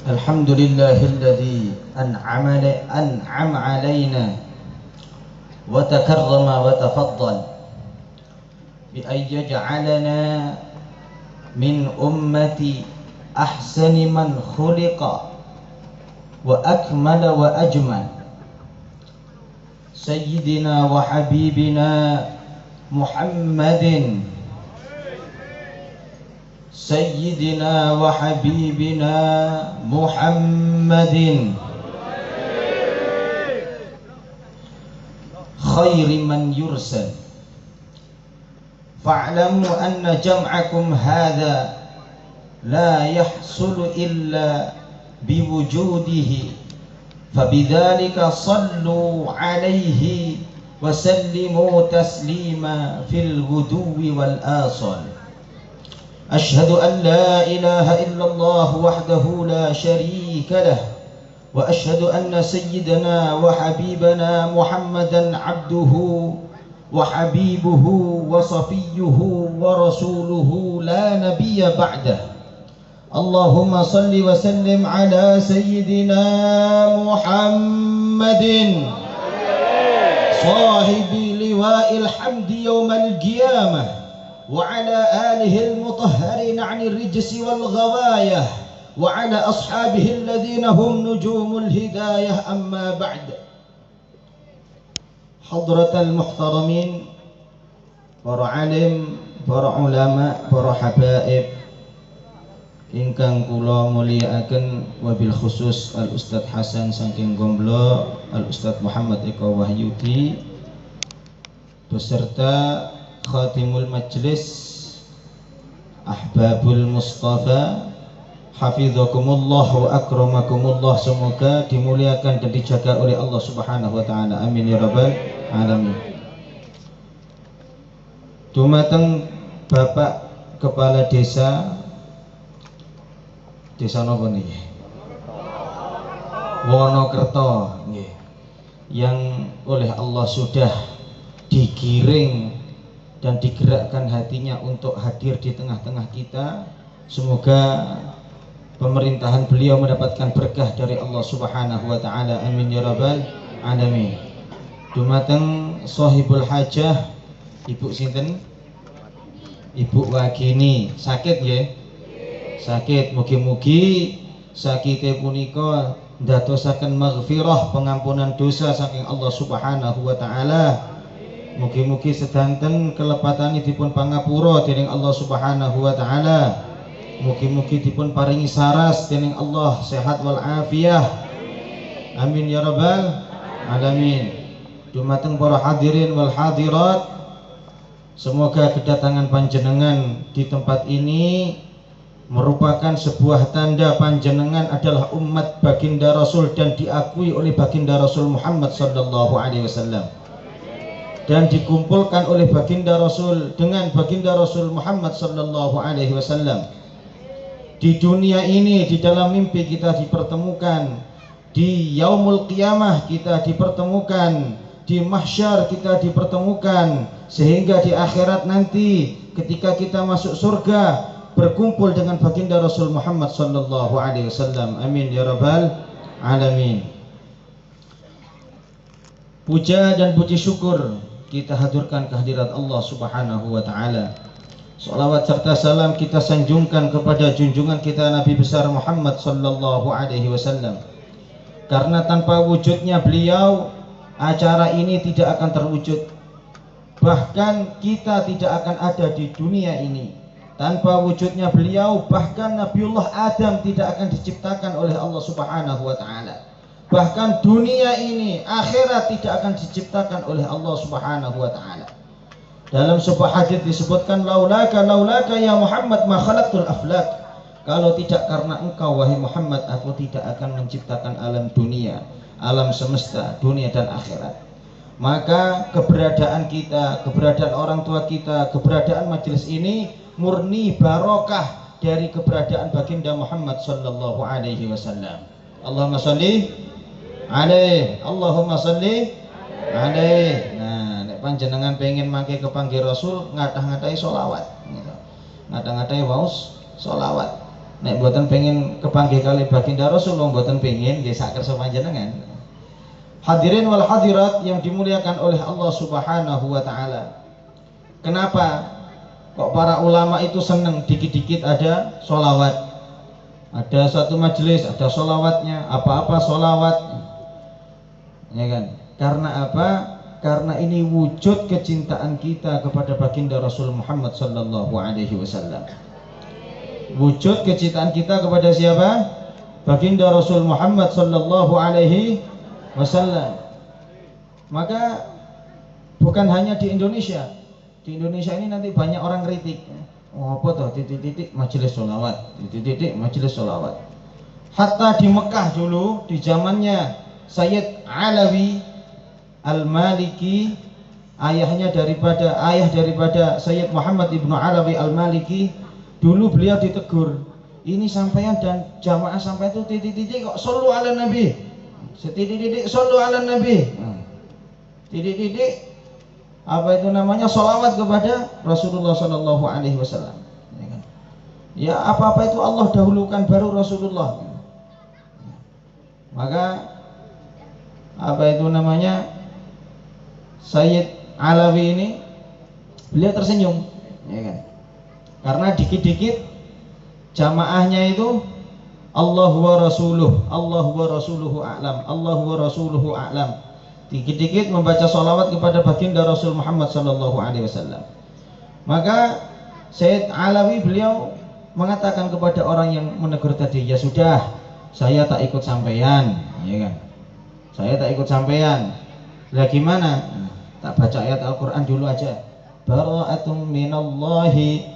الحمد لله الذي أنعم علينا وتكرم وتفضل بأن يجعلنا من أمة أحسن من خلق وأكمل وأجمل سيدنا وحبيبنا محمد سيدنا وحبيبنا محمد خير من يرسل فاعلموا أن جمعكم هذا لا يحصل إلا بوجوده فبذلك صلوا عليه وسلموا تسليما في الغدو والآصال أشهد أن لا إله إلا الله وحده لا شريك له وأشهد أن سيدنا وحبيبنا محمدا عبده وحبيبه وصفيه ورسوله لا نبي بعده اللهم صل وسلم على سيدنا محمد صاحب لواء الحمد يوم القيامة وعلى آله المطهرين عن الرجس والغواية وعلى أصحابه الذين هم نجوم الهداية أما بعد حضرة المحترمين para alim, para ulama, para habaib ingkang kula mulyakaken wabil khusus Al Ustadz Hasan saking Gomblo, Al Ustadz Muhammad Eko Wahyudi beserta Khatimul Majlis Ahbabul Mustafa Hafizakumullah wa akramakumullah, semoga dimuliakan dan dijaga oleh Allah Subhanahu wa taala. Amin ya rabbal alamin. Dumateng Bapak Kepala Desa napa niki? Wonokerto nggih. Yang oleh Allah sudah digiring dan digerakkan hatinya untuk hadir di tengah-tengah kita. Semoga pemerintahan beliau mendapatkan berkah dari Allah Subhanahu wa taala. Amin ya rabbal alamin. Dumateng sahibul hajah Ibu sinten? Ibu Wagini. Sakit nggih? Sakit. Mugi-mugi sakite punika ndadosaken maghfirah, pengampunan dosa saking Allah Subhanahu wa taala. Mugi-mugi sedanten kelepatane dipun pangapura dening Allah Subhanahu wa taala. Mugi-mugi dipun paringi saras dening Allah, sehat wal afiyah. Amin ya rabbal alamin. Dumateng para hadirin wal hadirat, semoga kedatangan panjenengan di tempat ini merupakan sebuah tanda panjenengan adalah umat baginda Rasul dan diakui oleh baginda Rasul Muhammad sallallahu alaihi wasallam, dan dikumpulkan oleh baginda Rasul dengan baginda Rasul Muhammad sallallahu alaihi wasallam di dunia ini. Di dalam mimpi kita dipertemukan, di yaumul qiyamah kita dipertemukan, di mahsyar kita dipertemukan, sehingga di akhirat nanti ketika kita masuk surga berkumpul dengan baginda Rasul Muhammad sallallahu alaihi wasallam. Amin ya rabbal alamin. Puja dan puji syukur kita haturkan kehadirat Allah Subhanahu wa taala. Salawat serta salam kita sanjungkan kepada junjungan kita Nabi besar Muhammad sallallahu alaihi wasallam. Karena tanpa wujudnya beliau, acara ini tidak akan terwujud. Bahkan kita tidak akan ada di dunia ini. Tanpa wujudnya beliau, bahkan Nabiullah Adam tidak akan diciptakan oleh Allah Subhanahu wa taala. Bahkan dunia ini, akhirat tidak akan diciptakan oleh Allah Subhanahu wa taala. Dalam sebuah hadis disebutkan, laulaka ya Muhammad ma khalaqtul aflak. Kalau tidak karena engkau wahai Muhammad, aku tidak akan menciptakan alam dunia, alam semesta, dunia dan akhirat. Maka keberadaan kita, keberadaan orang tua kita, keberadaan majelis ini murni barokah dari keberadaan baginda Muhammad sallallahu alaihi wasallam. Allahumma sholli alaih, Allahumma sholli alaih. Nah, nek panjenengan pengen mangke kepanggih Rasul, ngadah-ngadahi sholawat gitu. Ngadah-ngadahi waus sholawat. Nek mboten pengen kepanggih kali baginda Rasul, mboten pengen nggih sak kersa panjenengan. Hadirin wal hadirat yang dimuliakan oleh Allah Subhanahu wa taala. Kenapa kok para ulama itu seneng dikit-dikit ada sholawat? Ada satu majelis ada sholawatnya, apa-apa sholawat, ya kan? Karena apa? Karena ini wujud kecintaan kita kepada baginda Rasul Muhammad sallallahu alaihi wasallam. Wujud kecintaan kita kepada siapa? Baginda Rasul Muhammad sallallahu alaihi wasallam. Maka bukan hanya di Indonesia. Di Indonesia ini nanti banyak orang kritik. Oh, apa toh titik-titik majelis sholawat, titik-titik majelis sholawat. Hatta di Mekah dulu di zamannya Sayyid Alawi Al-Maliki, ayah daripada Sayyid Muhammad ibnu Alawi Al-Maliki, dulu beliau ditegur, ini sampean dan jamaah sampai itu titik-titik kok shollu ala nabi, setitik-titik shollu ala nabi, titik-titik apa itu namanya sholawat kepada Rasulullah Sallallahu Alaihi Wasallam. Ya apa-apa itu Allah dahulukan baru Rasulullah. Maka apa itu namanya Sayyid Alawi ini beliau tersenyum, ya kan? Karena dikit-dikit jamaahnya itu Allahu wa rasuluh, Allahu wa rasuluhu a'lam, Allahu wa rasuluhu a'lam. Dikit-dikit membaca sholawat kepada baginda Rasul Muhammad sallallahu alaihi wasallam. Maka Sayyid Alawi beliau mengatakan kepada orang yang menegur tadi, ya sudah, saya tak ikut sampean, ya kan? Saya tak ikut sampean. Lah gimana? Tak baca ayat Al-Qur'an dulu aja. Bara'atum minallahi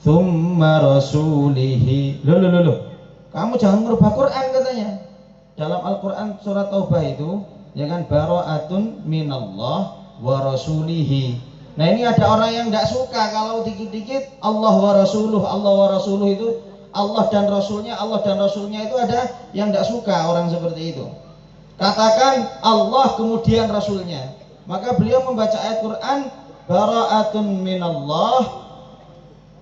thumma rasulihi. Loh. Kamu jangan merubah Quran katanya. Dalam Al-Qur'an surat Taubah itu, ya kan, bara'atun minallah wa rasulihi. Nah, ini ada orang yang tidak suka kalau dikit-dikit Allah wa rasuluh itu Allah dan Rasulnya itu ada yang tidak suka orang seperti itu. Katakan Allah kemudian Rasulnya. Maka beliau membaca ayat Quran bara'atun minallah.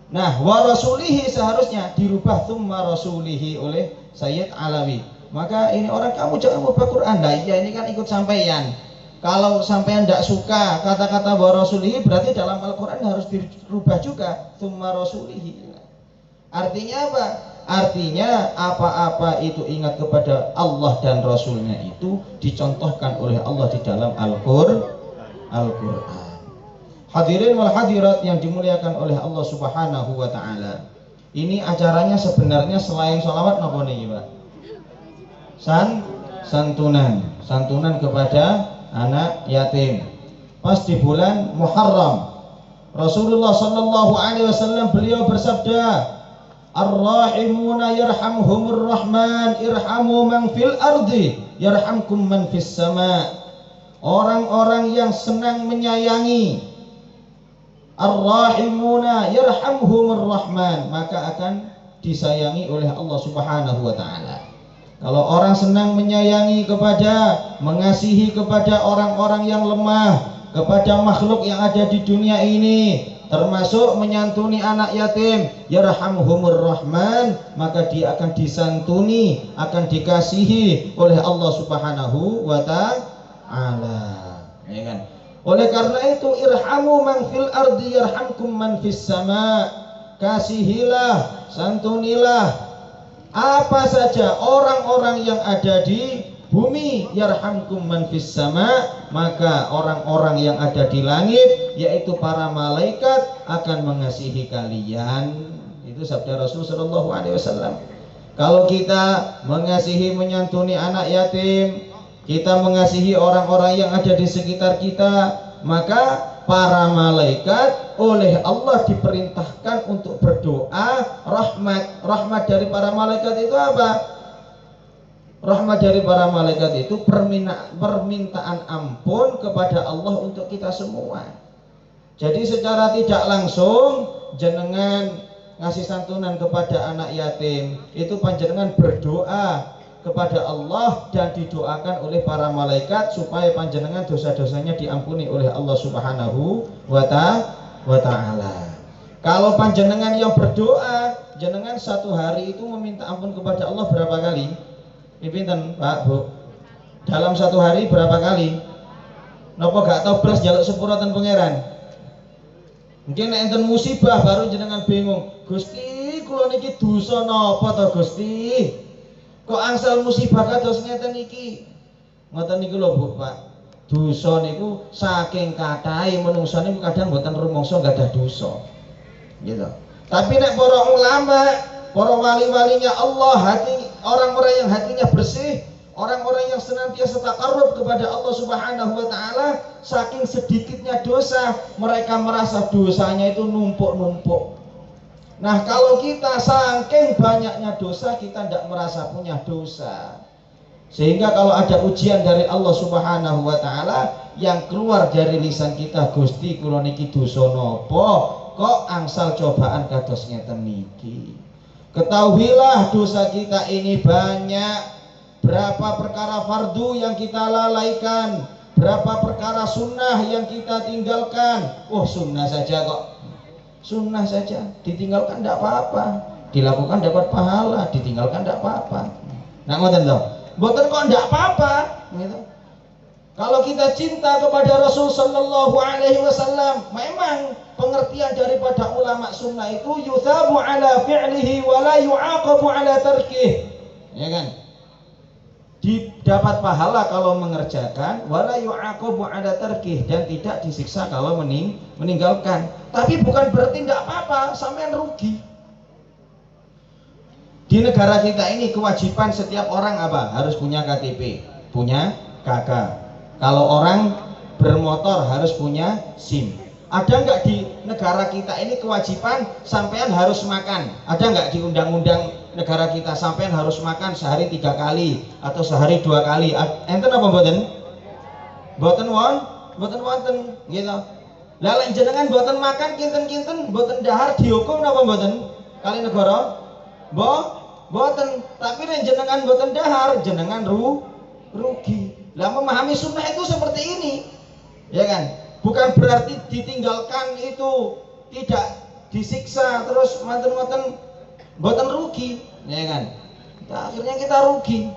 Nah, wa rasulihi seharusnya dirubah thumma rasulihi oleh Sayyid Alawi. Maka ini orang, kamu jangan membaca Quran. Nah iya, ini kan ikut sampeyan. Kalau sampeyan tidak suka kata-kata wa rasulihi, berarti dalam Al-Quran harus dirubah juga thumma rasulihi. Artinya apa? Artinya apa-apa itu ingat kepada Allah dan Rasulnya itu dicontohkan oleh Allah di dalam Al-Quran. Hadirin wal hadirat yang dimuliakan oleh Allah Subhanahu wa ta'ala. Ini acaranya sebenarnya selain sholawat napa niki, Pak? Santunan kepada anak yatim. Pas di bulan Muharram, Rasulullah sallallahu alaihi wasallam beliau bersabda, Ar-rahimuna yarhamhumur rahman, irhamu man fil ardi yarhamkum man fis sama. Orang-orang yang senang menyayangi, Ar-rahimuna yarhamhumur rahman, maka akan disayangi oleh Allah Subhanahu wa taala. Kalau orang senang menyayangi kepada, mengasihi kepada orang-orang yang lemah, kepada makhluk yang ada di dunia ini, termasuk menyantuni anak yatim, yarhamhumur rahman, maka dia akan disantuni, akan dikasihi oleh Allah Subhanahu wa ta'ala, ya kan? Oleh karena itu, irhamu man fil ardi yarhamkum man fis sama. Kasihilah, santunilah apa saja orang-orang yang ada di bumi, yarhamkum man fis sama, maka orang-orang yang ada di langit, yaitu para malaikat, akan mengasihi kalian. Itu sabda Rasul sallallahu alaihi wasallam. Kalau kita mengasihi, menyantuni anak yatim, kita mengasihi orang-orang yang ada di sekitar kita, maka para malaikat oleh Allah diperintahkan untuk berdoa rahmat. Rahmat dari para malaikat itu apa? Rahmat dari para malaikat itu permintaan ampun kepada Allah untuk kita semua. Jadi secara tidak langsung jenengan ngasih santunan kepada anak yatim, itu panjenengan berdoa kepada Allah dan didoakan oleh para malaikat supaya panjenengan dosa-dosanya diampuni oleh Allah Subhanahu wa ta'ala. Kalau panjenengan yang berdoa, jenengan satu hari itu meminta ampun kepada Allah berapa kali? Pinten Pak Bu? Dalam satu hari berapa kali? Napa gak tau belas jaluk sepura ten pangeran? Mungkin nek enten musibah baru jenengan bingung. Gusti, kula niki dosa napa to Gusti? Kok angsal musibah kados ngeten iki? Ngoten niku lho Bu Pak. Dosa niku saking kathahe menungsa niku kadang mboten rumangsa gadah dosa. Gitu. Tapi nek para ulama, para wali-walinya Allah, hati orang-orang yang hatinya bersih, orang-orang yang senantiasa taqarrub kepada Allah Subhanahu wa taala, saking sedikitnya dosa, mereka merasa dosanya itu numpuk-numpuk. Nah, kalau kita saking banyaknya dosa, kita tidak merasa punya dosa. Sehingga kalau ada ujian dari Allah Subhanahu wa taala yang keluar dari lisan kita, Gusti kula niki dosa napa kok angsal cobaan kados ngeten niki. Ketahuilah dosa kita ini banyak. Berapa perkara fardu yang kita lalaikan, berapa perkara sunnah yang kita tinggalkan. Oh, sunnah saja kok, sunnah saja ditinggalkan tidak apa-apa, dilakukan dapat pahala, ditinggalkan tidak apa-apa. Nah, ngoten toh, mboten kok tidak apa-apa gitu. Kalau kita cinta kepada Rasul Sallallahu Alaihi Wasallam, memang pengertian daripada ulama sunnah itu yuthabu ala fi'lihi wa la yu'aqabu ala tarkih, ya kan? Didapat pahala kalau mengerjakan, wala yu'aqabu ala tarkih, dan tidak disiksa kalau meninggalkan. Tapi bukan berarti tidak apa-apa, sampean rugi. Di negara kita ini kewajiban setiap orang apa? Harus punya KTP, punya KK. Kalau orang bermotor harus punya SIM. Ada nggak di negara kita ini kewajiban sampean harus makan? Ada nggak di undang-undang negara kita sampean harus makan sehari 3 kali atau sehari 2 kali? Enten apa mboten? Mboten wonten gitu. Lah lek jenengan mboten makan kinten-kinten mboten dahar dihukum napa mboten? Kali negara? Mboten. Tapi nek jenengan mboten dahar jenengan rugi. Lah memahami sunnah itu seperti ini. Ya kan? Bukan berarti ditinggalkan itu tidak disiksa terus manten-manten mboten rugi, ya kan? Nah, akhirnya kita rugi.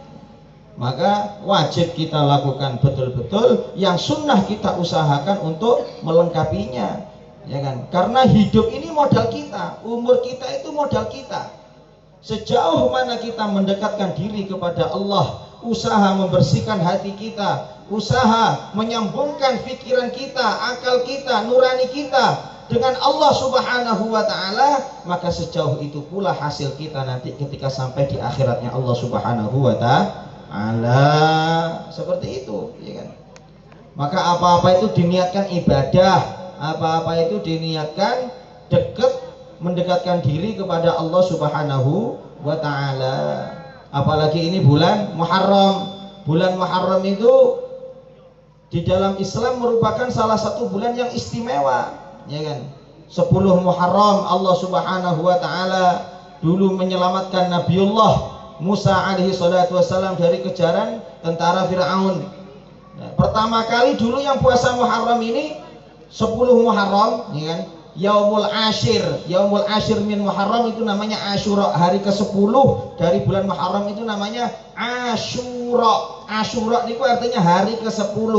Maka wajib kita lakukan betul-betul yang sunnah, kita usahakan untuk melengkapinya, ya kan? Karena hidup ini modal kita, umur kita itu modal kita. Sejauh mana kita mendekatkan diri kepada Allah, usaha membersihkan hati kita, usaha menyambungkan pikiran kita, akal kita, nurani kita dengan Allah Subhanahu wa taala, maka sejauh itu pula hasil kita nanti ketika sampai di akhiratnya Allah Subhanahu wa taala. Seperti itu, ya kan? Maka apa-apa itu diniatkan ibadah, apa-apa itu diniatkan dekat, mendekatkan diri kepada Allah Subhanahu wa taala. Apalagi ini bulan Muharram. Bulan Muharram itu di dalam Islam merupakan salah satu bulan yang istimewa, ya kan? 10 Muharram Allah Subhanahu wa taala dulu menyelamatkan Nabiullah Musa alaihi salatu wasallam dari kejaran tentara Firaun. Nah, pertama kali dulu yang puasa Muharram ini 10 Muharram, ya kan? Yaumul Ashir min Muharram itu namanya Asyura. Hari ke-10 dari bulan Muharram itu namanya Asyura. Asyura itu artinya hari ke-10.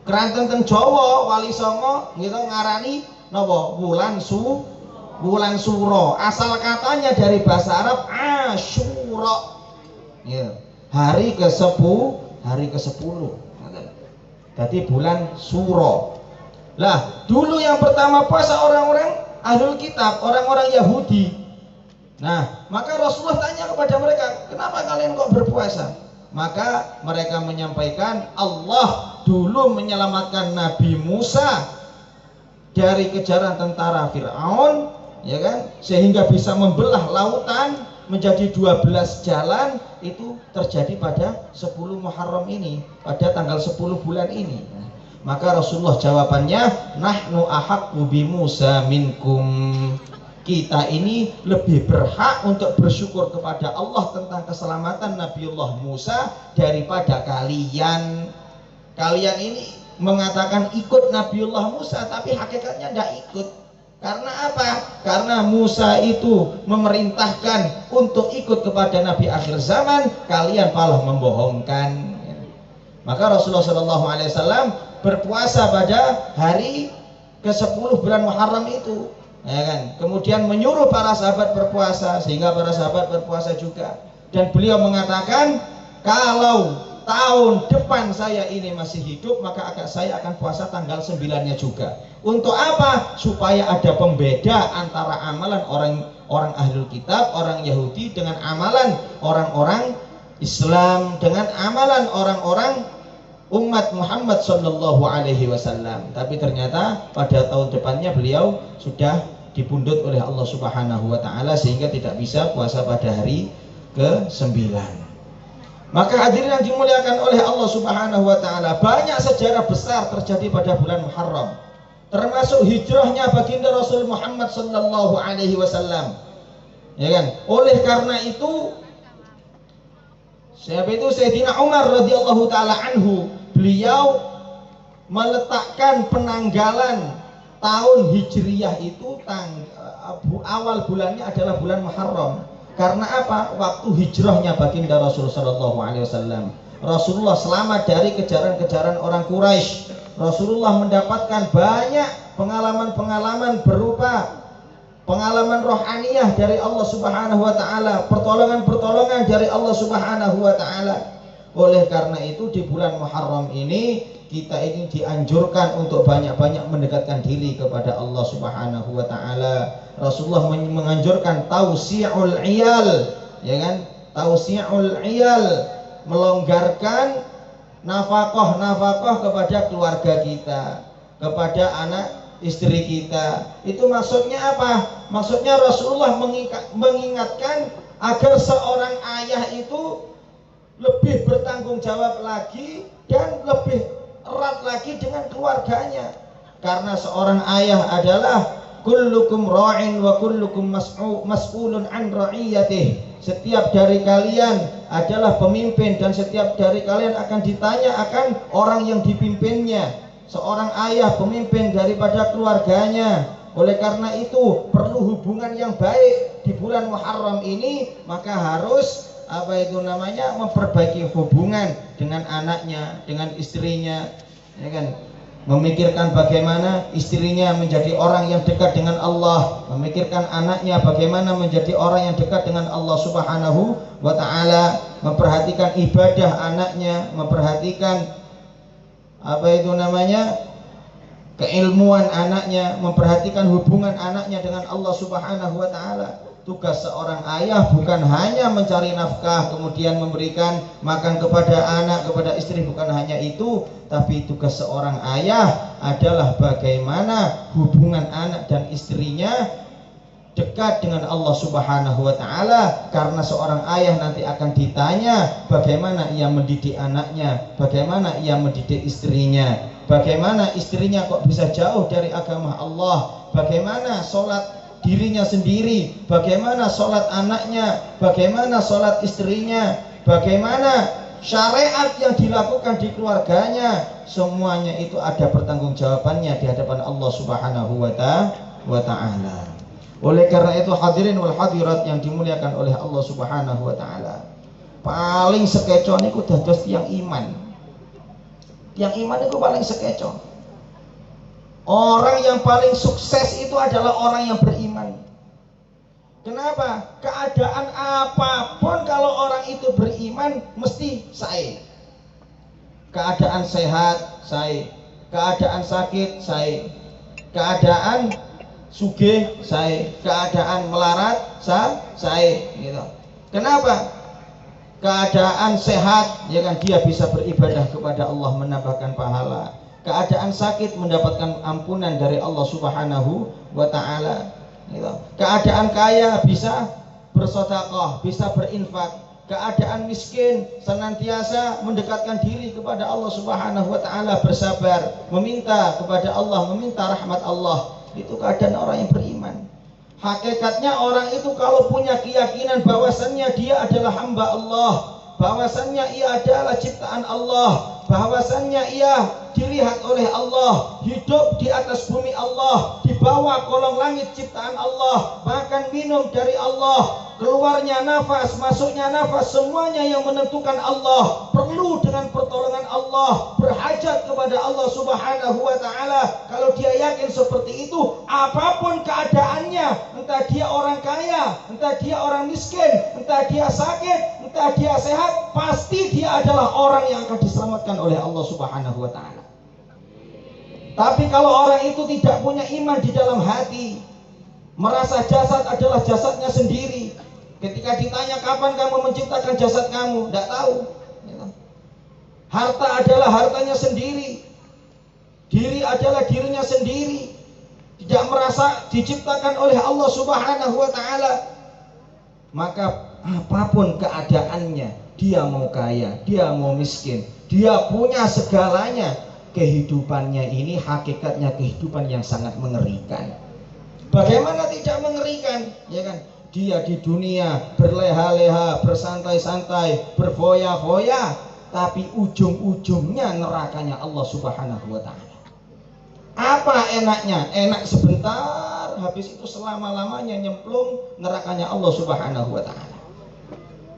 Keranten ten Jawa Wali Songo gitu ngarani napa? Bulan Suro. Asal katanya dari bahasa Arab Asyura. Ya. Hari ke-10, hari ke-10. Jadi bulan Suro. Lah, dulu yang pertama puasa orang-orang Ahlul Kitab, orang-orang Yahudi. Nah, maka Rasulullah tanya kepada mereka, kenapa kalian kok berpuasa? Maka mereka menyampaikan, Allah dulu menyelamatkan Nabi Musa dari kejaran tentara Firaun, ya kan? Sehingga bisa membelah lautan menjadi 12 jalan. Itu terjadi pada 10 Muharram ini, pada tanggal 10 bulan ini. Maka Rasulullah jawabannya, nahnu ahaqqu bi Musa minkum. Kita ini lebih berhak untuk bersyukur kepada Allah tentang keselamatan Nabiullah Musa daripada kalian. Kalian ini mengatakan ikut Nabiullah Musa, tapi hakikatnya tidak ikut. Karena apa? Karena Musa itu memerintahkan untuk ikut kepada Nabi akhir zaman, kalian malah membohongkan. Maka Rasulullah SAW berpuasa pada hari ke-10 bulan Muharram itu, ya kan? Kemudian menyuruh para sahabat berpuasa, sehingga para sahabat berpuasa juga. Dan beliau mengatakan, kalau tahun depan saya ini masih hidup, maka saya akan puasa tanggal 9-nya juga. Untuk apa? Supaya ada pembeda antara amalan orang ahlul kitab, orang Yahudi, dengan amalan orang-orang Islam, dengan amalan orang-orang umat Muhammad sallallahu alaihi wasallam. Tapi ternyata pada tahun depannya beliau sudah dipundhut oleh Allah Subhanahu wa taala, sehingga tidak bisa puasa pada hari ke-9. Maka hadirin yang dimuliakan oleh Allah Subhanahu wa taala, banyak sejarah besar terjadi pada bulan Muharram. Termasuk hijrahnya baginda Rasul Muhammad sallallahu alaihi wasallam. Ya kan? Oleh karena itu, siapa itu? Sayyidina Umar radhiyallahu taala anhu, beliau meletakkan penanggalan tahun Hijriyah itu awal bulannya adalah bulan Muharram. Karena apa? Waktu hijrahnya baginda Rasul sallallahu alaihi wasallam. Rasulullah selamat dari kejaran-kejaran orang Quraisy. Rasulullah mendapatkan banyak pengalaman-pengalaman berupa pengalaman rohaniyah dari Allah Subhanahu wa taala, pertolongan-pertolongan dari Allah Subhanahu wa taala. Oleh karena itu di bulan Muharram ini kita ini dianjurkan untuk banyak-banyak mendekatkan diri kepada Allah Subhanahu wa taala. Rasulullah menganjurkan tausi'ul iyal, ya kan? Tausi'ul iyal, melonggarkan nafkah kepada keluarga kita, kepada anak istri kita. Itu maksudnya apa? Maksudnya Rasulullah mengingatkan agar seorang ayah itu lebih bertanggung jawab lagi dan lebih erat lagi dengan keluarganya. Karena seorang ayah adalah kullukum ra'in wa kullukum mas'ulun an ra'iyatih. Setiap dari kalian adalah pemimpin dan setiap dari kalian akan ditanya akan orang yang dipimpinnya. Seorang ayah pemimpin daripada keluarganya. Oleh karena itu perlu hubungan yang baik di bulan Muharram ini, maka harus memperbaiki hubungan dengan anaknya, dengan istrinya, ya kan? Memikirkan bagaimana istrinya menjadi orang yang dekat dengan Allah, memikirkan anaknya bagaimana menjadi orang yang dekat dengan Allah Subhanahu wa taala, memperhatikan ibadah anaknya, memperhatikan keilmuan anaknya, memperhatikan hubungan anaknya dengan Allah Subhanahu wa taala. Tugas seorang ayah bukan hanya mencari nafkah kemudian memberikan makan kepada anak, kepada istri, bukan hanya itu, tapi tugas seorang ayah adalah bagaimana hubungan anak dan istrinya dekat dengan Allah Subhanahu wa taala. Karena seorang ayah nanti akan ditanya bagaimana ia mendidik anaknya, bagaimana ia mendidik istrinya, bagaimana istrinya kok bisa jauh dari agama Allah, bagaimana sholat dirinya sendiri, bagaimana sholat anaknya, bagaimana sholat istrinya, bagaimana syariat yang dilakukan di keluarganya. Semuanya itu ada pertanggungjawabannya di hadapan Allah Subhanahu wa ta'ala. Oleh karena itu hadirin wal hadirat yang dimuliakan oleh Allah Subhanahu wa ta'ala, paling sekeco niku dados tiyang iman. Yang iman itu paling sekeco. Orang yang paling sukses itu adalah orang yang beriman. Kenapa? Keadaan apapun kalau orang itu beriman mesti sae. Keadaan sehat sae, keadaan sakit sae, keadaan sugih sae, keadaan melarat sae gitu. Kenapa? Keadaan sehat, ya kan, dia bisa beribadah kepada Allah, menambahkan pahala. Keadaan sakit mendapatkan ampunan dari Allah Subhanahu wa ta'ala. Keadaan kaya bisa bersedekah, bisa berinfak. Keadaan miskin senantiasa mendekatkan diri kepada Allah Subhanahu wa ta'ala, bersabar, meminta kepada Allah, meminta rahmat Allah. Itu keadaan orang yang beriman. Hakikatnya orang itu kalau punya keyakinan bahwasannya dia adalah hamba Allah, bahwasannya ia adalah ciptaan Allah, bahwasannya ia dilihat oleh Allah, hidup di atas bumi Allah, di bawah kolong langit ciptaan Allah, bahkan minum dari Allah, keluarnya nafas, masuknya nafas, semuanya yang menentukan Allah, perlu dengan pertolongan Allah, berhajat kepada Allah Subhanahu wa ta'ala. Kalau dia yakin seperti itu, apapun keadaannya, entah dia orang kaya, entah dia orang miskin, entah dia sakit, entah dia sehat, pasti dia adalah orang yang akan diselamatkan oleh Allah Subhanahu wa ta'ala. Tapi kalau orang itu tidak punya iman di dalam hati, merasa jasad adalah jasadnya sendiri, ketika ditanya kapan kamu menciptakan jasad kamu, tidak tahu. Harta adalah hartanya sendiri, diri adalah dirinya sendiri, tidak merasa diciptakan oleh Allah Subhanahu wa ta'ala. Maka apapun keadaannya, dia mau kaya, dia mau miskin, dia punya segalanya, kehidupannya ini hakikatnya kehidupan yang sangat mengerikan. Bagaimana tidak mengerikan, ya kan? Dia di dunia berleha-leha, bersantai-santai, berfoya-foya, tapi ujung-ujungnya nerakanya Allah Subhanahu wa ta'ala. Apa enaknya? Enak sebentar, habis itu selama-lamanya nyemplung nerakanya Allah Subhanahu wa ta'ala.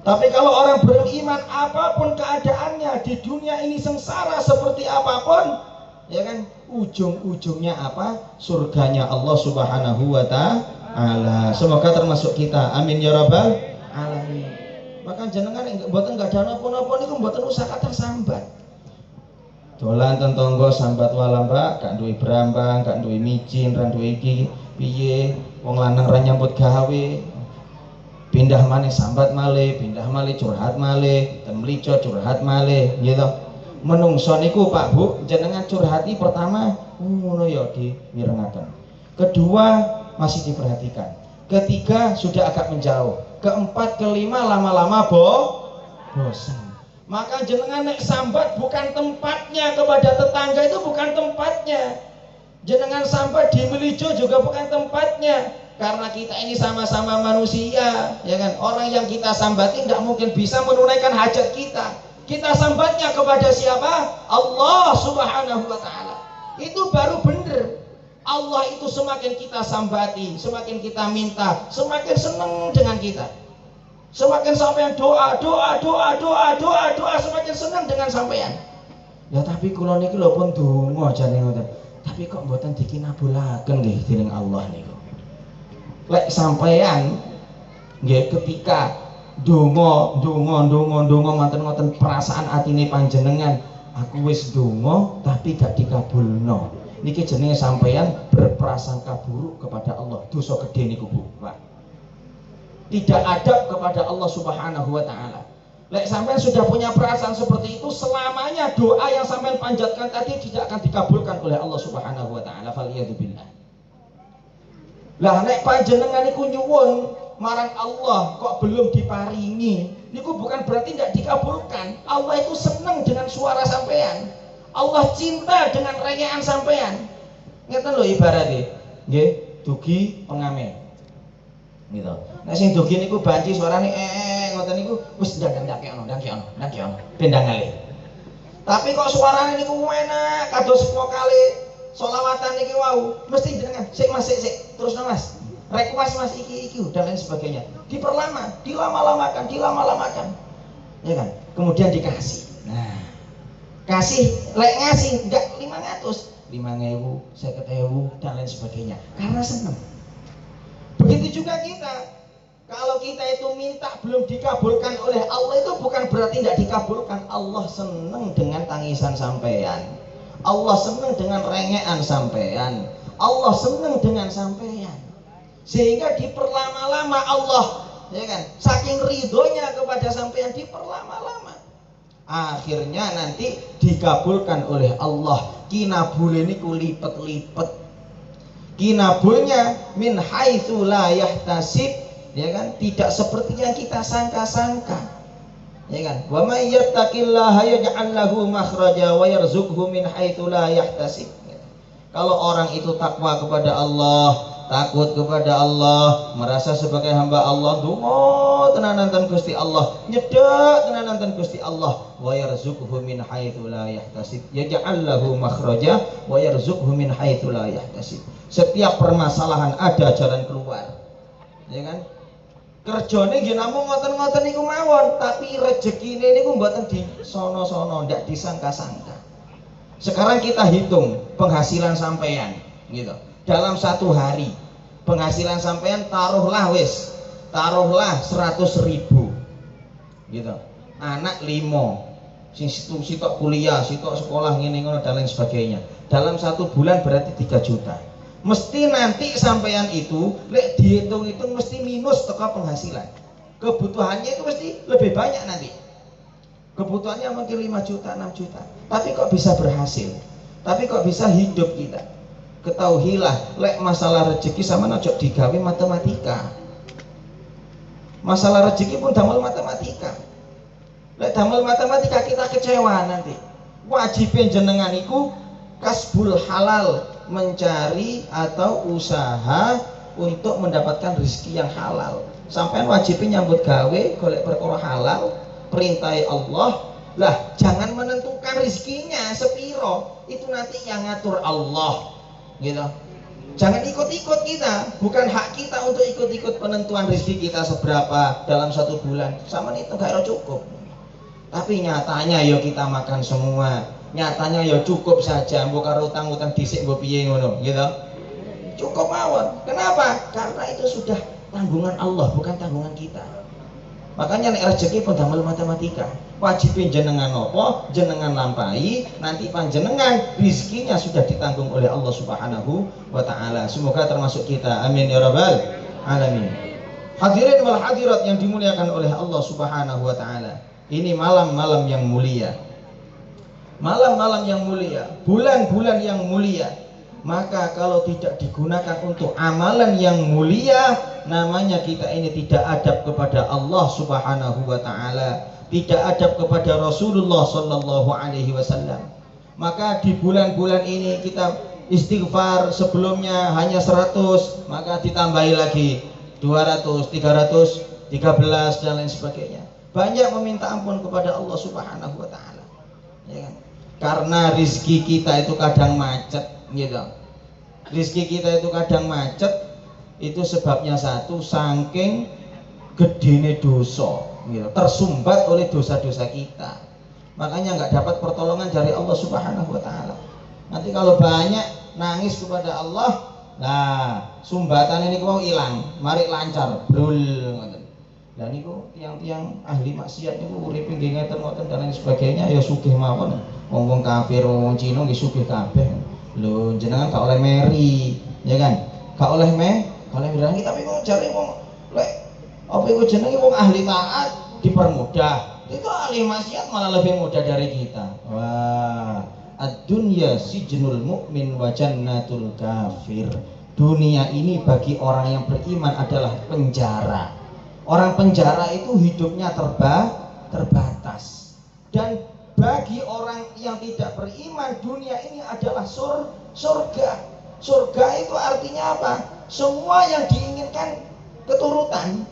Tapi kalau orang beriman, apapun keadaannya di dunia ini, sengsara seperti apapun, ya kan, ujung-ujungnya apa? Surganya Allah Subhanahu wa ta'ala. Semoga termasuk kita. Amin ya rabbal alamin. Maka jenengan mboten enggak ada napa-napa niku mboten usah kata sambat. Dolan teng tangga sambat wae Mbak, gak duwe brambang, gak duwe micin, ra duwe iki piye, wong lanang ra nyambut gawe. Pindah malih sambat malih, pindah malih curhat malih, temlico curhat malih, gitu. Menungso niku Pak Bu, jenengan curhati pertama, ngono ya diwirengaken. Kedua masih diperhatikan. Ketiga sudah agak menjauh. Keempat, kelima lama-lama bosan. Maka jenengan nek sambat bukan tempatnya, kepada tetangga itu bukan tempatnya. Jenengan sambat di melijo juga bukan tempatnya. Karena kita ini sama-sama manusia, ya kan? Orang yang kita sambati tidak mungkin bisa menunaikan hajat kita. Kita sambatnya kepada siapa? Allah Subhanahu wa ta'ala. Itu baru benar. Allah itu semakin kita sambati, semakin kita minta, semakin senang dengan kita. Semakin sampean doa, semakin senang dengan sampean. Ya tapi kula niki lho pun donga jane ngoten. Tapi kok mboten dikinabulaken nggih dening Allah niku. Lek sampean nggih ketika donga ngoten perasaan atine panjenengan, aku wis donga tapi gak dikabulno. Niki jenenge sampean berprasangka buruk kepada Allah. Dosa gede niku Bu, Pak. Tidak adab kepada Allah Subhanahu wa ta'ala. Lek sampean sudah punya perasaan seperti itu, selamanya doa yang sampean panjatkan tadi tidak akan dikabulkan oleh Allah Subhanahu wa ta'ala. Faliyadzubillah. Lah nek panjenengan niku nyuwun marang Allah kok belum diparingi, niku bukan berarti tidak dikabulkan. Allah itu senang dengan suara sampean. Allah cinta dengan rengean sampean. Ngeten lho ibaratnya, nggih, dugi pengamen. Gitu. Nek sing dugi niku banci suarane ngoten niku wis ndang-ndangkeono, bendang ngalih. Tapi kok suarane niku enak kados vokale sholawatan niki wau, mesti jenengan sik Mas sik terus Mas. Rek Mas iki dan lain sebagainya. Diperlama, dilama-lamakan. Ya kan? Kemudian dikasih. Nah, kasih lek ngasih enggak 500, 5.000, 50.000 dan lain sebagainya. Karena senang. Begitu juga kita. Kalau kita itu minta belum dikabulkan oleh Allah, itu bukan berarti tidak dikabulkan. Allah senang dengan tangisan sampean. Allah senang dengan rengean sampean. Allah senang dengan sampean. Sehingga diperlama-lama Allah, ya kan? Saking ridhonya kepada sampean diperlama-lama. Akhirnya nanti dikabulkan oleh Allah. Kinabul ini kulipet-lipet. Kinabulnya min haitsu la yahtasib, ya kan? Tidak seperti yang kita sangka-sangka. Ya kan? Wa may yattaqillaha yaj'al lahu makhraja wa yarzuqhu min haitsu la yahtasib. Kalau orang itu takwa kepada Allah, takut kepada Allah, merasa sebagai hamba Allah, donga tenananten Gusti Allah, nyedek tenananten Gusti Allah, wa yarzuqhu min haitsu la yahtasib, yaj'al lahu makhraja wa yarzuqhu min haitsu la yahtasib. Setiap permasalahan ada jalan keluar, ya kan? Kerjane nggih namung ngoten-ngoten niku mawon, tapi rezekine niku mboten di sono-sono, ndak disangka-sangka. Sekarang kita hitung penghasilan sampean, gitu. Dalam satu hari penghasilan sampean taruhlah 100.000, gitu. Anak 5, sing sitok kuliah, sitok sekolah ngene ngono dan lain sebagainya. Dalam satu bulan berarti 3 juta. Mesti nanti sampean itu lek dihitung-hitung mesti minus teko penghasilan. Kebutuhannya itu mesti lebih banyak nanti. Kebutuhannya mungkin 5 juta, 6 juta. Tapi kok bisa berhasil? Tapi kok bisa hidup kita? Ketahuilah, lek masalah rezeki sama ojo digawe matematika. Masalah rezeki pun damel matematika. Lek damel matematika kita kecewa nanti. Wajib jenengan iku kasbul halal, mencari atau usaha untuk mendapatkan rezeki yang halal. Sampean wajib nyambut gawe golek perkara halal, perintah Allah. Lah, jangan menentukan rezekinya sepiro, itu nanti yang ngatur Allah. Gitu. Jangan ikut-ikut kita, bukan hak kita untuk ikut-ikut penentuan rezeki kita seberapa dalam satu bulan. Sama itu gak cukup. Tapi nyatanya yo kita makan semua, nyatanya yo cukup saja, mbok karo utang-utang dhisik mbok piye ngono, gitu. Cukup mawon. Kenapa? Karena itu sudah tanggungan Allah, bukan tanggungan kita. Makanya nek rezeki pun damel matematika. Wajib jenengan apa? Jenengan lampahi, nanti panjenengan rizkinya sudah ditanggung oleh Allah Subhanahu wa taala. Semoga termasuk kita. Amin ya rabbal alamin. Hadirin wal hadirat yang dimuliakan oleh Allah Subhanahu wa taala. Ini malam-malam yang mulia. Malam-malam yang mulia, bulan-bulan yang mulia. Maka kalau tidak digunakan untuk amalan yang mulia, namanya kita ini tidak adab kepada Allah Subhanahu wa taala, tidak adab kepada Rasulullah sallallahu alaihi wasallam. Maka di bulan-bulan ini kita istighfar, sebelumnya hanya 100, maka ditambahi lagi 200, 300, 13 dan lain sebagainya. Banyak meminta ampun kepada Allah Subhanahu wa taala. Ya kan? Karena rizki kita itu kadang macet, gitu. Rizki kita itu kadang macet, itu sebabnya satu, saking gedene dosa, gitu. Tersumbat oleh dosa-dosa kita. Makanya nggak dapat pertolongan dari Allah Subhanahu wa taala. Nanti kalau banyak nangis kepada Allah, nah sumbatan ini kau hilang, mari lancar, brul. Dan niku tiang-tiang ahli maksiat niku uripe nggih ngeten-ngoten dan lain sebagainya ya sugih mawon. Wong kafir, wong Cina nggih sugih kabeh. Lho jenengan gak oleh meri, ya kan? Gak oleh bilang tapi kok jare wong lek apa iku jenenge wong ahli taat dipermudah. Itu ahli maksiat malah lebih mudah dari kita. Wah, ad-dunya sijnul mu'min wa jannatul kafir. Dunia ini bagi orang yang beriman adalah penjara. Orang penjara itu hidupnya terbatas. Dan bagi orang yang tidak beriman, dunia ini adalah surga. Surga itu artinya apa? Semua yang diinginkan keturutan.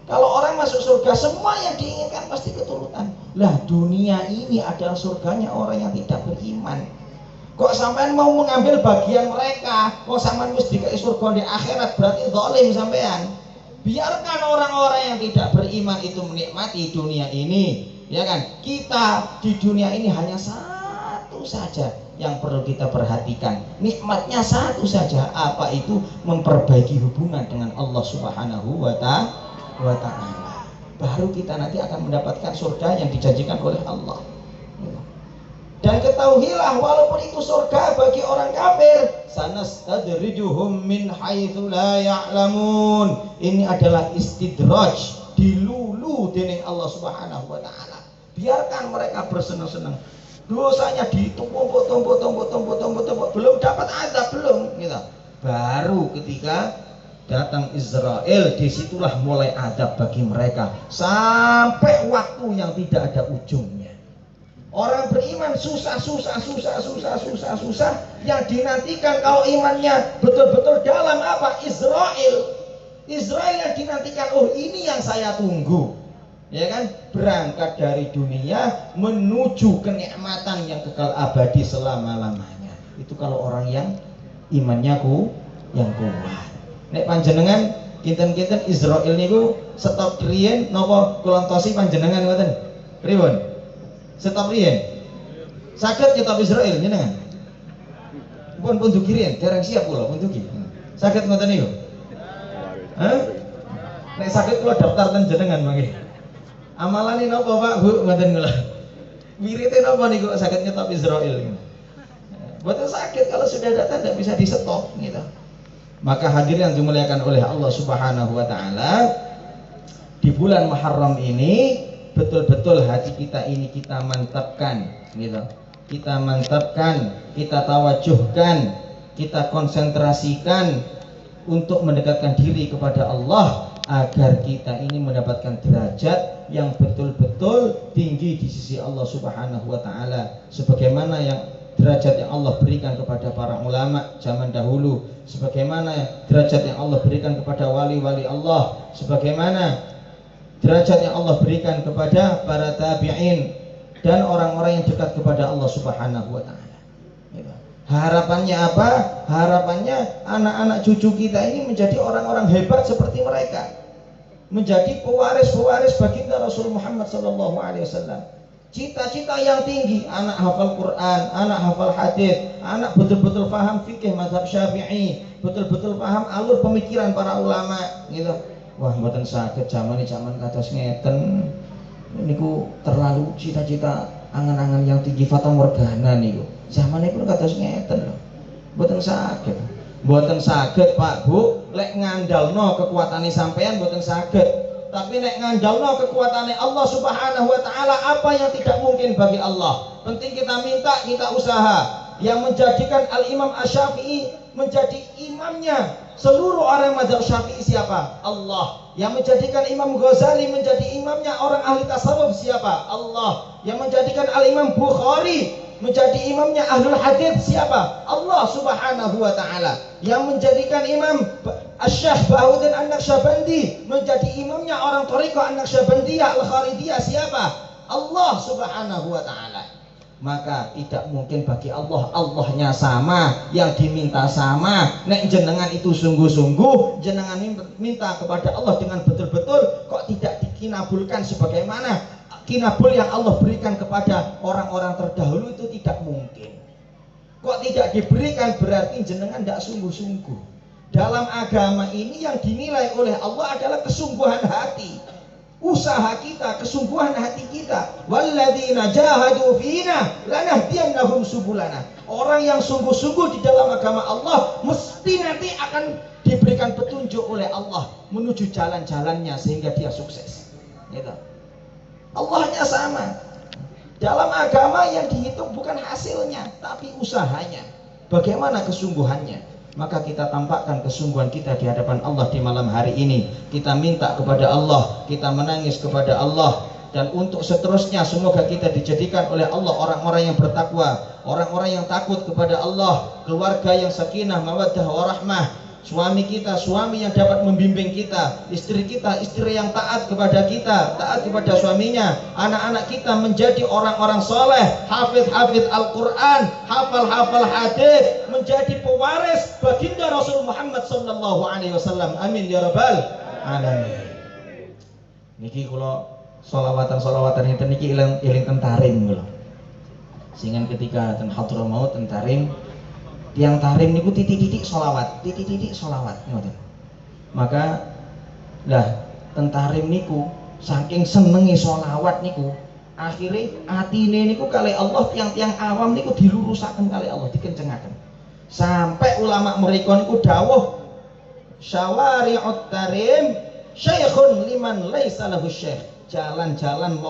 Kalau orang masuk surga, semua yang diinginkan pasti keturutan. Lah dunia ini adalah surganya orang yang tidak beriman. Kok sampean mau mengambil bagian mereka? Kok sampean wis dikai surga di akhirat, berarti zalim sampean. Biarkan orang-orang yang tidak beriman itu menikmati dunia ini, ya kan? Kita di dunia ini hanya satu saja yang perlu kita perhatikan. Nikmatnya satu saja, apa itu? Memperbaiki hubungan dengan Allah Subhanahu wa ta'ala. Baru kita nanti akan mendapatkan surga yang dijanjikan oleh Allah. Dan ketahuilah, walaupun itu surga bagi orang kafir, sanastadrijuhum min haitsu la ya'lamun. Ini adalah istidraj, dilulu dening Allah Subhanahu wa taala. Biarkan mereka bersenang-senang. Dosanya ditumpuk, belum dapat azab belum, gitu. Baru ketika datang Israel, disitulah mulai azab bagi mereka sampai waktu yang tidak ada ujungnya. Orang beriman susah, yang dinantikan kalau imannya betul-betul dalam apa? Israel yang dinantikan. Oh, ini yang saya tunggu, ya kan? Berangkat dari dunia menuju kenikmatan yang kekal abadi selama-lamanya. Itu kalau orang yang imannya yang kuat. Nek panjenengan kinten-kinten Israel niku stop riyen napa kulontosi panjenengan ngoten? Pripun? Stop riyen. Saged kitab Israel jenengan. Pun dugi riyen, dereng siap kula pun dugi. Saged ngoten niku. Hah? Nek saged kula daftar ten jenengan mangke. Amalane napa Pak Bu ngoten kula. Wirite napa niku saged kitab Israel. Boten sakit kalau sudah datang tidak bisa di stop gitu. Maka hadirin yang dimuliakan oleh Allah Subhanahu wa taala, di bulan Muharram ini betul-betul hati kita ini kita mantapkan gitu. Kita mantapkan, kita tawajuhkan, kita konsentrasikan untuk mendekatkan diri kepada Allah agar kita ini mendapatkan derajat yang betul-betul tinggi di sisi Allah Subhanahu wa taala, sebagaimana yang derajat yang Allah berikan kepada para ulama zaman dahulu, sebagaimana derajat yang Allah berikan kepada wali-wali Allah, sebagaimana derajat yang Allah berikan kepada para tabi'in dan orang-orang yang dekat kepada Allah Subhanahu wa taala. Harapannya apa? Harapannya anak-anak cucu kita ini menjadi orang-orang hebat seperti mereka, menjadi pewaris-pewaris baginda Rasul Muhammad sallallahu alaihi wasallam. Cita-cita yang tinggi, anak hafal Quran, anak hafal hadis, anak betul-betul paham fikih mazhab Syafi'i, betul-betul paham alur pemikiran para ulama gitu. Wah, mboten saged zaman kados ngeten. Niku terlalu cita-cita angan-angan yang tinggi fata morgana niku. Zamanipun kados ngeten lho. Mboten saged. Mboten saged Pak Bu, lek ngandalno kekuatane sampean mboten saged. Tapi nek ngandalno kekuatannya Allah Subhanahu wa taala, apa yang tidak mungkin bagi Allah. Penting kita minta, kita usaha. Yang menjadikan Al-Imam Asy-Syafi'i menjadi imamnya seluruh orang mazhab Syafi'i siapa? Allah. Yang menjadikan Imam Ghazali menjadi imamnya orang ahli tasawuf siapa? Allah. Yang menjadikan Al-Imam Bukhari menjadi imamnya ahlul hadits siapa? Allah Subhanahu wa taala. Yang menjadikan Imam Asy-Syaikh Bahuddin An-Naqsyabandi menjadi imamnya orang thariqah An-Naqsyabandiyah Al-Kharidiyah siapa? Allah Subhanahu wa taala. Maka tidak mungkin bagi Allah, Allahnya sama, yang diminta sama. Nek jenengan itu sungguh-sungguh, jenengan minta kepada Allah dengan betul-betul, kok tidak dikinabulkan sebagaimana kinabul yang Allah berikan kepada orang-orang terdahulu, itu tidak mungkin. Kok tidak diberikan berarti jenengan tidak sungguh-sungguh. Dalam agama ini yang dinilai oleh Allah adalah kesungguhan hati, usaha kita, kesungguhan hati kita. Walladzina jahadu fina lanahdiyannahum subulana. Orang yang sungguh-sungguh di dalam agama Allah mesti nanti akan diberikan petunjuk oleh Allah menuju jalan-jalannya sehingga dia sukses. Gitu. Allahnya sama. Dalam agama yang dihitung bukan hasilnya, tapi usahanya. Bagaimana kesungguhannya? Maka kita tampakkan kesungguhan kita di hadapan Allah di malam hari ini. Kita minta kepada Allah, kita menangis kepada Allah, dan untuk seterusnya semoga kita dijadikan oleh Allah orang-orang yang bertakwa, orang-orang yang takut kepada Allah, keluarga yang sakinah, mawaddah, warahmah. Suami kita, suami yang dapat membimbing kita, istri yang taat kepada kita, taat kepada suaminya. Anak-anak kita menjadi orang-orang soleh, hafidh Al-Quran, hafal hadis, menjadi pewaris baginda Rasul Muhammad sallallahu alaihi wasallam. Amin ya rabbal alamin. Niki kula solawatan itu niki iling tentarim kula. Sehingga ketika ten Hadramaut tentarim, tiang tarim niku titik-titik solawat ngoten. Maka lah tentarim niku saking senengi solawat niku, akhirnya atine niku kali Allah tiang-tiang awam niku dilurusaken kali Allah, dikencengaken. Sampai ulama mereka niku dawuh syawari'ut tarim syaikhun liman laisa lahu syekh. Jalan-jalan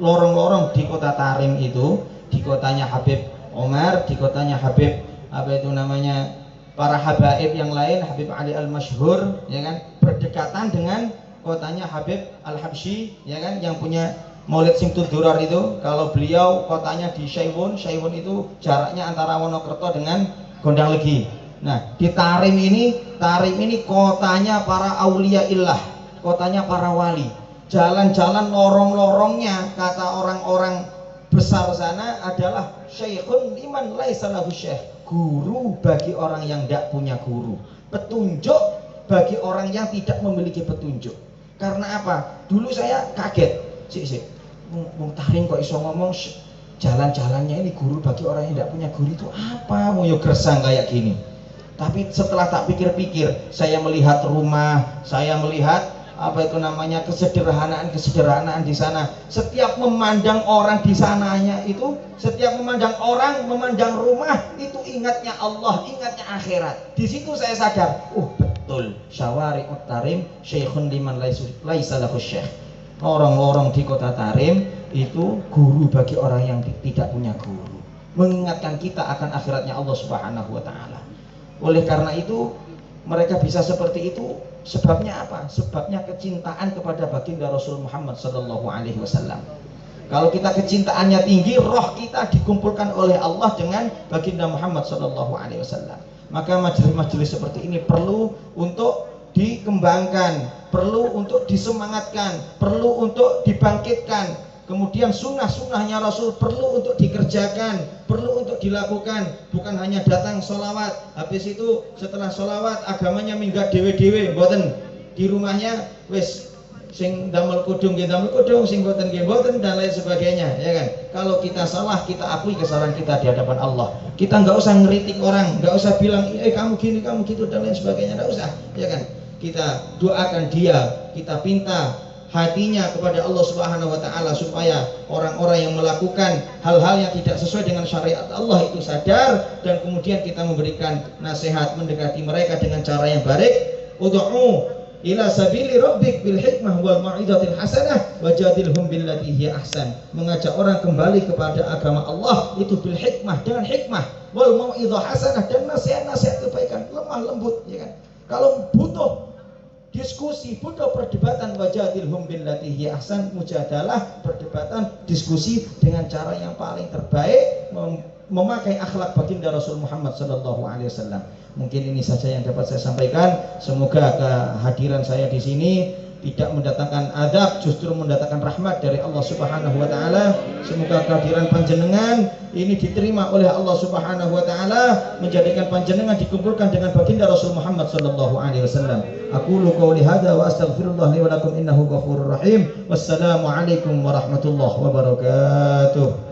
lorong-lorong di kota Tarim itu, di kotanya Habib Omar, di kotanya Habib apa itu namanya, para habaib yang lain, Habib Ali Al-Masyhur, ya kan, berdekatan dengan kotanya Habib Al-Habsyi, ya kan, yang punya Maulid Simtudurar itu, kalau beliau kotanya di Saiwon itu jaraknya antara Wonokerto dengan Gondanglegi. Nah, di Tarim ini kotanya para aulia illah, kotanya para wali. Jalan-jalan lorong-lorongnya kata orang-orang besar sana adalah syekhun liman laisa lahu syekh, guru bagi orang yang tidak punya guru, petunjuk bagi orang yang tidak memiliki petunjuk. Karena apa? Dulu saya kaget, Wong Tarim kok iso ngomong jalan-jalannya ini guru bagi orang yang tidak punya guru, itu apa? Mau yo gersang kayak gini. Tapi setelah tak pikir-pikir, saya melihat rumah, saya melihat apa itu namanya kesederhanaan di sana. Setiap memandang orang di sananya itu, setiap memandang orang, memandang rumah itu ingatnya Allah, ingatnya akhirat. Di situ saya sadar, betul, Syawari'ut Tarim syekhun liman laisa lahu syekh. Lorong-lorong di kota Tarim itu guru bagi orang yang tidak punya guru, mengingatkan kita akan akhiratnya Allah Subhanahu wa taala. Oleh karena itu mereka bisa seperti itu, sebabnya apa? Sebabnya kecintaan kepada baginda Rasul Muhammad sallallahu alaihi wasallam. Kalau kita kecintaannya tinggi, roh kita dikumpulkan oleh Allah dengan baginda Muhammad sallallahu alaihi wasallam. Maka majelis-majelis seperti ini perlu untuk dikembangkan, perlu untuk disemangatkan, perlu untuk dibangkitkan. Kemudian sunnah-sunnahnya Rasul perlu untuk dikerjakan, perlu untuk dilakukan. Bukan hanya datang sholawat, habis itu setelah sholawat agamanya minggat dewe-dewe, mboten. Di rumahnya wis sing damel kudung nggih damel kudung, sing mboten nggih mboten, dan lain sebagainya, ya kan. Kalau kita salah, kita akui kesalahan kita di hadapan Allah. Kita nggak usah ngeritik orang, nggak usah bilang kamu gini, kamu gitu, dan lain sebagainya, nggak usah, ya kan. Kita doakan dia, kita pinta hatinya kepada Allah Subhanahu wa taala supaya orang-orang yang melakukan hal-hal yang tidak sesuai dengan syariat Allah itu sadar, dan kemudian kita memberikan nasihat, mendekati mereka dengan cara yang baik. Ud'u ila sabili rabbik bil hikmah wal mau'izatil hasanah wajadilhum billati hiya ahsan. Mengajak orang kembali kepada agama Allah itu bil hikmah, dengan hikmah, wal mau'izah hasanah, dan nasihat-nasihat kebaikan, lemah lembut, ya kan. Kalau butuh diskusi, butuh perdebatan, wajadilhum billati hiya ahsan, mujadalah, perdebatan, diskusi dengan cara yang paling terbaik, memakai akhlak baginda Rasul Muhammad sallallahu alaihi wasallam. Mungkin ini saja yang dapat saya sampaikan. Semoga kehadiran saya di sini tidak mendatangkan adab, justru mendatangkan rahmat dari Allah Subhanahu wa taala. Semoga kehadiran panjenengan ini diterima oleh Allah Subhanahu wa taala, menjadikan panjenengan dikumpulkan dengan baginda Rasul Muhammad sallallahu alaihi wasallam. Aqulu qouli hadza wa astaghfirullah li wa lakum innahu ghafurur rahim. Wassalamu alaikum warahmatullahi wabarakatuh.